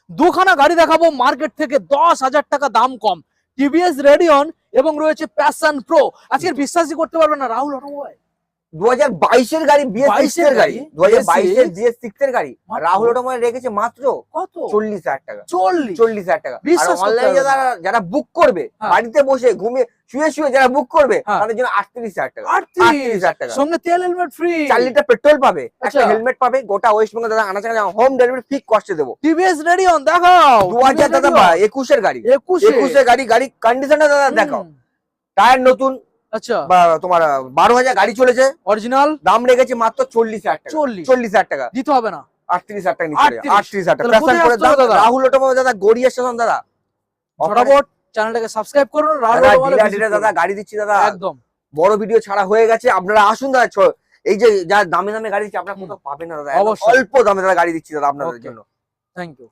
দুখানা গাড়ি দেখাবো মার্কেট থেকে 10,000 টাকা দাম কম, টিভিএস রেডিয়ন এবং রয়েছে প্যাশন প্রো। আজকের বিশ্বাসই করতে পারবেন না, রাহুল অটোমোবাইল 2022 এর গাড়ি, BS6 এর গাড়ি, 2022 এর BS6 এর গাড়ি রাহুল অটোমোবাইল রেখেছে মাত্র কত? 40,000 টাকা। 40,000 টাকা। আর বিশ্বাস করতে অনলাইনে পারবেন না। যারা বুক করবে, হ্যাঁ। বাড়িতে বসে ঘুমিয়ে শুয়ে যারা বুক করবে, হ্যাঁ। তাদের জন্য 38,000 টাকা। 38,000 টাকা। সঙ্গে তেল হেলমেট ফ্রি, 4 লিটার পেট্রোল পাবে, একটা আচ্ছা। হেলমেট পাবে, গোটা ওয়েস্ট বেঙ্গল দাদা আনাচে হোম ডেলিভারি ফ্রি কস্টে দেবো। টিভিএস রেডিয়ন দেখাও। 2000 দাদা 21 এর গাড়ি, 21 এর গাড়ি কন্ডিশনটা দাদা দেখাও, টায়ার নতুন। আচ্ছা, বা তোমার 12,000 গাড়ি চলেছে, অরিজিনাল দাম রেখেছে মাত্র 40,000 টাকা। 40,000 টাকা দিতে হবে না, 38,000 টাকা নিচে, 38,000 টাকা। তাহলে প্যাশন কোথায় করে আসতে হবে দাদা দাদা? রাহুল অটোমোবাইল দাদা, গড়িয়া স্টেশন দাদা। ফটাফট চ্যানেলটাকে সাবস্ক্রাইব করুন, রাহুল দাদা অটোমোবাইলে ডিলার visit ডিলার করুন। দাদা গাড়ি দিচ্ছি দাদা, একদম বড় ভিডিও ছাড়া হয়ে গেছে, আপনারা আসুন দাদা। এই যে যা দামে দামে গাড়ি দিচ্ছি আপনারা কোথাও পাবেন না দাদা, একদম অবশ্যই। অল্প দামে দাদা গাড়ি দিচ্ছি দাদা আপনাদের Okay. জন্য। Thank you.